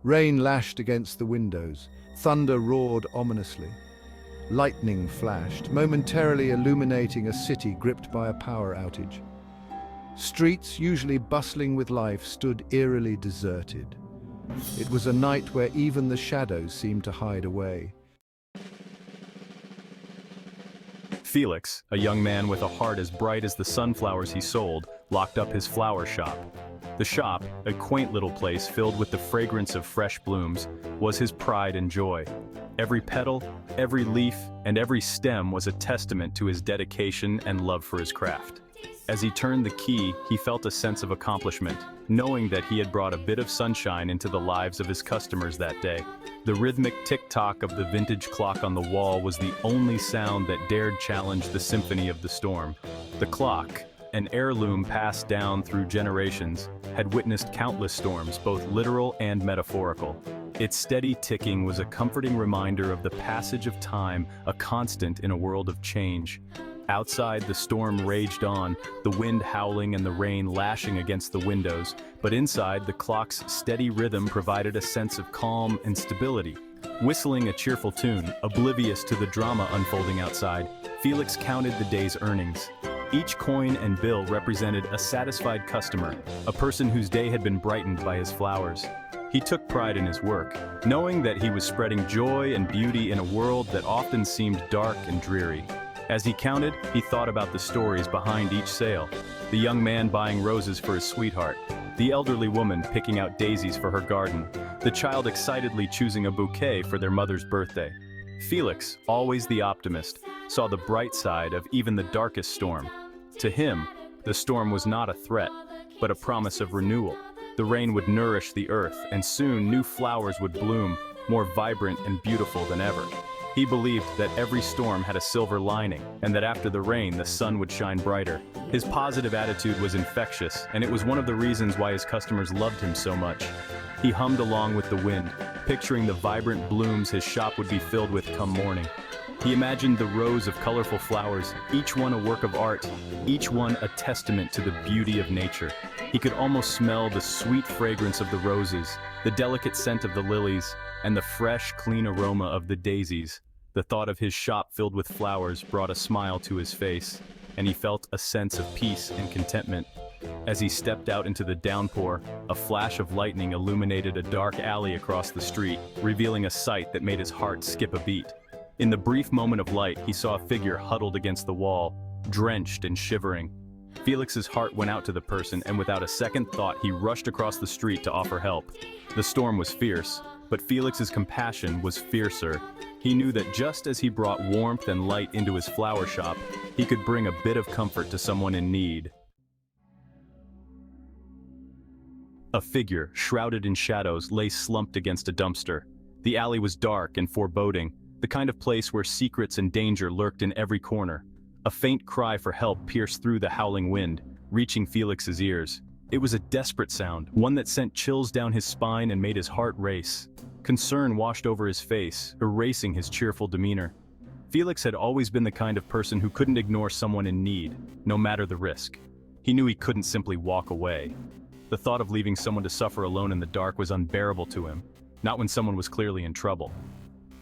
Rain lashed against the windows. Thunder roared ominously. Lightning flashed, momentarily illuminating a city gripped by a power outage. Streets, usually bustling with life, stood eerily deserted. It was a night where even the shadows seemed to hide away. Felix, a young man with a heart as bright as the sunflowers he sold, locked up his flower shop. The shop, a quaint little place filled with the fragrance of fresh blooms, was his pride and joy. Every petal, every leaf, and every stem was a testament to his dedication and love for his craft. As he turned the key, he felt a sense of accomplishment, knowing that he had brought a bit of sunshine into the lives of his customers that day. The rhythmic tick-tock of the vintage clock on the wall was the only sound that dared challenge the symphony of the storm. The clock, an heirloom passed down through generations, had witnessed countless storms, both literal and metaphorical. Its steady ticking was a comforting reminder of the passage of time, a constant in a world of change. Outside, the storm raged on, the wind howling and the rain lashing against the windows, but inside, the clock's steady rhythm provided a sense of calm and stability. Whistling a cheerful tune, oblivious to the drama unfolding outside, Felix counted the day's earnings. Each coin and bill represented a satisfied customer, a person whose day had been brightened by his flowers. He took pride in his work, knowing that he was spreading joy and beauty in a world that often seemed dark and dreary. As he counted, he thought about the stories behind each sale. The young man buying roses for his sweetheart, the elderly woman picking out daisies for her garden, the child excitedly choosing a bouquet for their mother's birthday. Felix, always the optimist, saw the bright side of even the darkest storm. To him, the storm was not a threat, but a promise of renewal. The rain would nourish the earth, and soon new flowers would bloom, more vibrant and beautiful than ever. He believed that every storm had a silver lining, and that after the rain, the sun would shine brighter. His positive attitude was infectious, and it was one of the reasons why his customers loved him so much. He hummed along with the wind, picturing the vibrant blooms his shop would be filled with come morning. He imagined the rows of colorful flowers, each one a work of art, each one a testament to the beauty of nature. He could almost smell the sweet fragrance of the roses, the delicate scent of the lilies, and the fresh, clean aroma of the daisies. The thought of his shop filled with flowers brought a smile to his face, and he felt a sense of peace and contentment. As he stepped out into the downpour, a flash of lightning illuminated a dark alley across the street, revealing a sight that made his heart skip a beat. In the brief moment of light, he saw a figure huddled against the wall, drenched and shivering. Felix's heart went out to the person, and without a second thought, he rushed across the street to offer help. The storm was fierce, but Felix's compassion was fiercer. He knew that just as he brought warmth and light into his flower shop, he could bring a bit of comfort to someone in need. A figure, shrouded in shadows, lay slumped against a dumpster. The alley was dark and foreboding, the kind of place where secrets and danger lurked in every corner. A faint cry for help pierced through the howling wind, reaching Felix's ears. It was a desperate sound, one that sent chills down his spine and made his heart race. Concern washed over his face, erasing his cheerful demeanor. Felix had always been the kind of person who couldn't ignore someone in need, no matter the risk. He knew he couldn't simply walk away. The thought of leaving someone to suffer alone in the dark was unbearable to him, not when someone was clearly in trouble.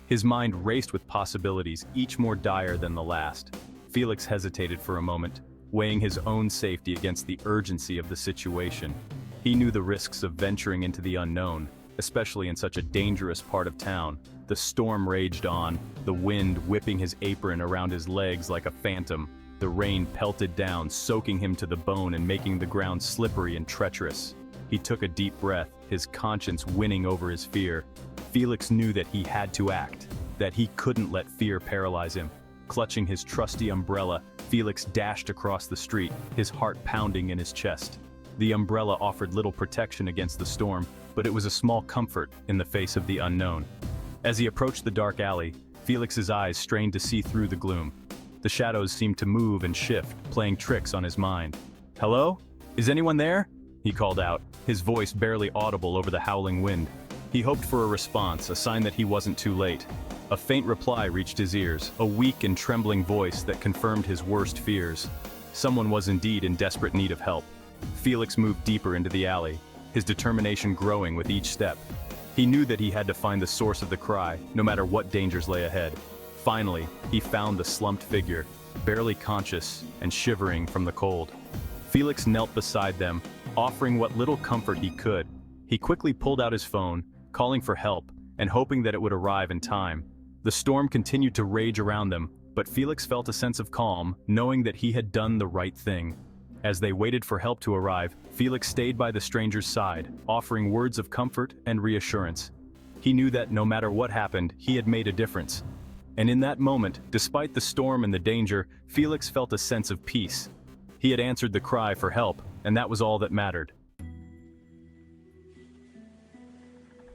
His mind raced with possibilities, each more dire than the last. Felix hesitated for a moment, weighing his own safety against the urgency of the situation. He knew the risks of venturing into the unknown, especially in such a dangerous part of town. The storm raged on, the wind whipping his apron around his legs like a phantom. The rain pelted down, soaking him to the bone and making the ground slippery and treacherous. He took a deep breath, his conscience winning over his fear. Felix knew that he had to act, that he couldn't let fear paralyze him. Clutching his trusty umbrella, Felix dashed across the street, his heart pounding in his chest. The umbrella offered little protection against the storm, but it was a small comfort in the face of the unknown. As he approached the dark alley, Felix's eyes strained to see through the gloom. The shadows seemed to move and shift, playing tricks on his mind. "Hello? Is anyone there?" he called out, his voice barely audible over the howling wind. He hoped for a response, a sign that he wasn't too late. A faint reply reached his ears, a weak and trembling voice that confirmed his worst fears. Someone was indeed in desperate need of help. Felix moved deeper into the alley, his determination growing with each step. He knew that he had to find the source of the cry, no matter what dangers lay ahead. Finally, he found the slumped figure, barely conscious and shivering from the cold. Felix knelt beside them, offering what little comfort he could. He quickly pulled out his phone, calling for help, and hoping that it would arrive in time. The storm continued to rage around them, but Felix felt a sense of calm, knowing that he had done the right thing. As they waited for help to arrive, Felix stayed by the stranger's side, offering words of comfort and reassurance. He knew that no matter what happened, he had made a difference. And in that moment, despite the storm and the danger, Felix felt a sense of peace. He had answered the cry for help, and that was all that mattered.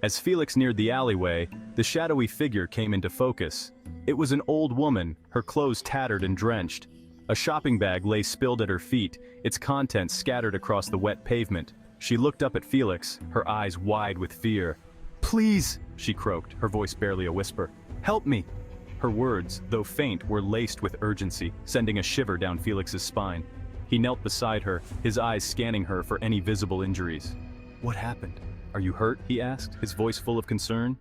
As Felix neared the alleyway, the shadowy figure came into focus. It was an old woman, her clothes tattered and drenched. A shopping bag lay spilled at her feet, its contents scattered across the wet pavement. She looked up at Felix, her eyes wide with fear. "Please," she croaked, her voice barely a whisper. "Help me." Her words, though faint, were laced with urgency, sending a shiver down Felix's spine. He knelt beside her, his eyes scanning her for any visible injuries. "What happened? Are you hurt?" he asked, his voice full of concern.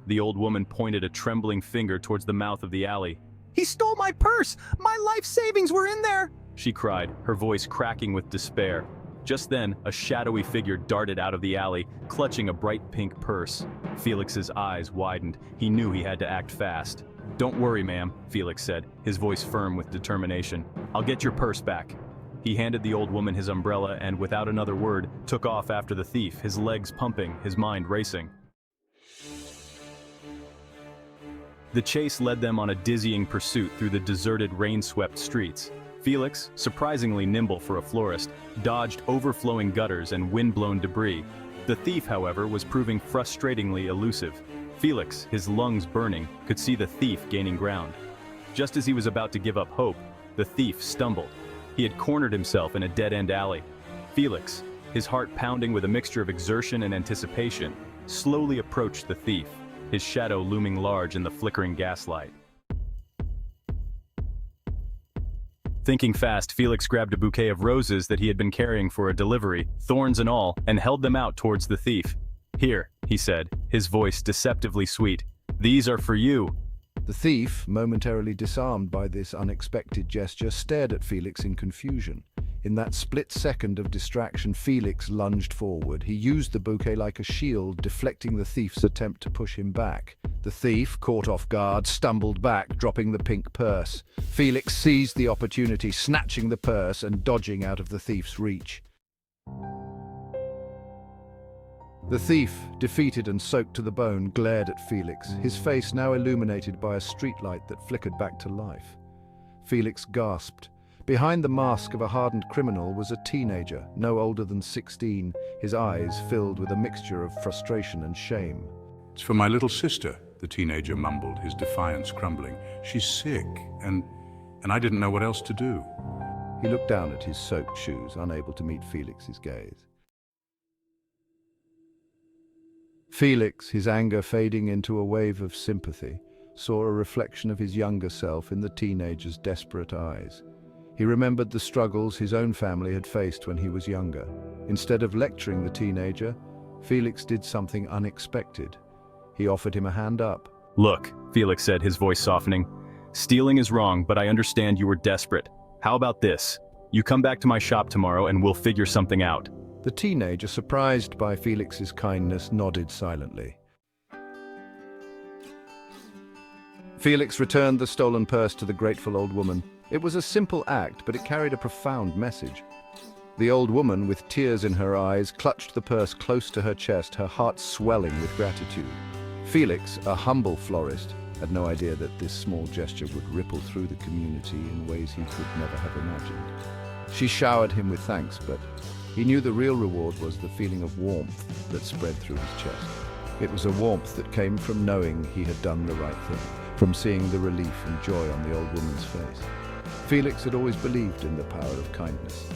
The old woman pointed a trembling finger towards the mouth of the alley. "He stole my purse! My life savings were in there!" she cried, her voice cracking with despair. Just then, a shadowy figure darted out of the alley, clutching a bright pink purse. Felix's eyes widened. He knew he had to act fast. "Don't worry, ma'am," Felix said, his voice firm with determination. "I'll get your purse back." He handed the old woman his umbrella and, without another word, took off after the thief, his legs pumping, his mind racing. The chase led them on a dizzying pursuit through the deserted, rain-swept streets. Felix, surprisingly nimble for a florist, dodged overflowing gutters and wind-blown debris. The thief, however, was proving frustratingly elusive. Felix, his lungs burning, could see the thief gaining ground. Just as he was about to give up hope, the thief stumbled. He had cornered himself in a dead-end alley. Felix, his heart pounding with a mixture of exertion and anticipation, slowly approached the thief, his shadow looming large in the flickering gaslight. Thinking fast, Felix grabbed a bouquet of roses that he had been carrying for a delivery, thorns and all, and held them out towards the thief. "Here," he said, his voice deceptively sweet. "These are for you." The thief, momentarily disarmed by this unexpected gesture, stared at Felix in confusion. In that split second of distraction, Felix lunged forward. He used the bouquet like a shield, deflecting the thief's attempt to push him back. The thief, caught off guard, stumbled back, dropping the pink purse. Felix seized the opportunity, snatching the purse and dodging out of the thief's reach. The thief, defeated and soaked to the bone, glared at Felix, his face now illuminated by a streetlight that flickered back to life. Felix gasped. Behind the mask of a hardened criminal was a teenager, no older than 16, his eyes filled with a mixture of frustration and shame. "It's for my little sister," the teenager mumbled, his defiance crumbling. "She's sick, and I didn't know what else to do." He looked down at his soaked shoes, unable to meet Felix's gaze. Felix, his anger fading into a wave of sympathy, saw a reflection of his younger self in the teenager's desperate eyes. He remembered the struggles his own family had faced when he was younger. Instead of lecturing the teenager, Felix did something unexpected. He offered him a hand up. "Look," Felix said, his voice softening. "Stealing is wrong, but I understand you were desperate. How about this? You come back to my shop tomorrow and we'll figure something out." The teenager, surprised by Felix's kindness, nodded silently. Felix returned the stolen purse to the grateful old woman. It was a simple act, but it carried a profound message. The old woman, with tears in her eyes, clutched the purse close to her chest, her heart swelling with gratitude. Felix, a humble florist, had no idea that this small gesture would ripple through the community in ways he could never have imagined. She showered him with thanks, but he knew the real reward was the feeling of warmth that spread through his chest. It was a warmth that came from knowing he had done the right thing, from seeing the relief and joy on the old woman's face. Felix had always believed in the power of kindness,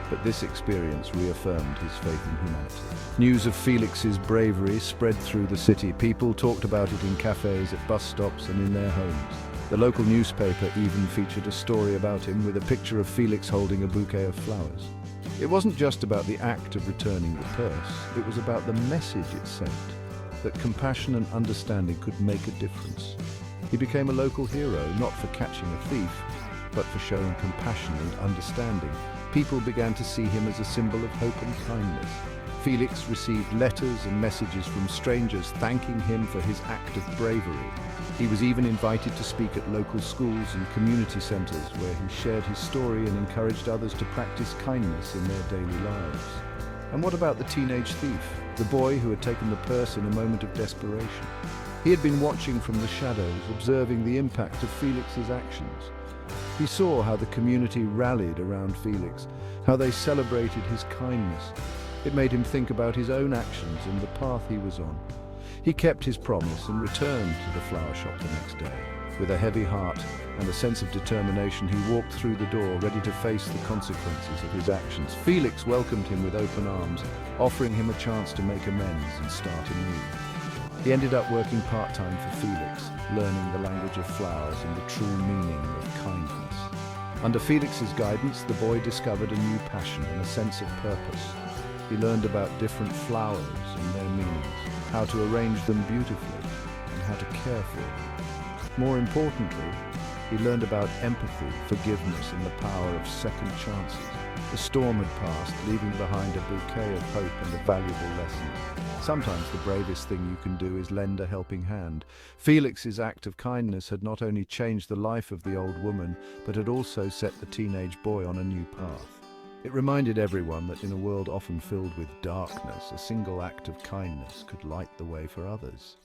but this experience reaffirmed his faith in humanity. News of Felix's bravery spread through the city. People talked about it in cafes, at bus stops, and in their homes. The local newspaper even featured a story about him with a picture of Felix holding a bouquet of flowers. It wasn't just about the act of returning the purse, it was about the message it sent, that compassion and understanding could make a difference. He became a local hero, not for catching a thief, but for showing compassion and understanding. People began to see him as a symbol of hope and kindness. Felix received letters and messages from strangers thanking him for his act of bravery. He was even invited to speak at local schools and community centers where he shared his story and encouraged others to practice kindness in their daily lives. And what about the teenage thief, the boy who had taken the purse in a moment of desperation? He had been watching from the shadows, observing the impact of Felix's actions. He saw how the community rallied around Felix, how they celebrated his kindness. It made him think about his own actions and the path he was on. He kept his promise and returned to the flower shop the next day. With a heavy heart and a sense of determination, he walked through the door, ready to face the consequences of his actions. Felix welcomed him with open arms, offering him a chance to make amends and start anew. He ended up working part-time for Felix, learning the language of flowers and the true meaning of kindness. Under Felix's guidance, the boy discovered a new passion and a sense of purpose. He learned about different flowers and their meanings, how to arrange them beautifully, and how to care for them. More importantly, he learned about empathy, forgiveness, and the power of second chances. The storm had passed, leaving behind a bouquet of hope and a valuable lesson. Sometimes the bravest thing you can do is lend a helping hand. Felix's act of kindness had not only changed the life of the old woman, but had also set the teenage boy on a new path. It reminded everyone that in a world often filled with darkness, a single act of kindness could light the way for others.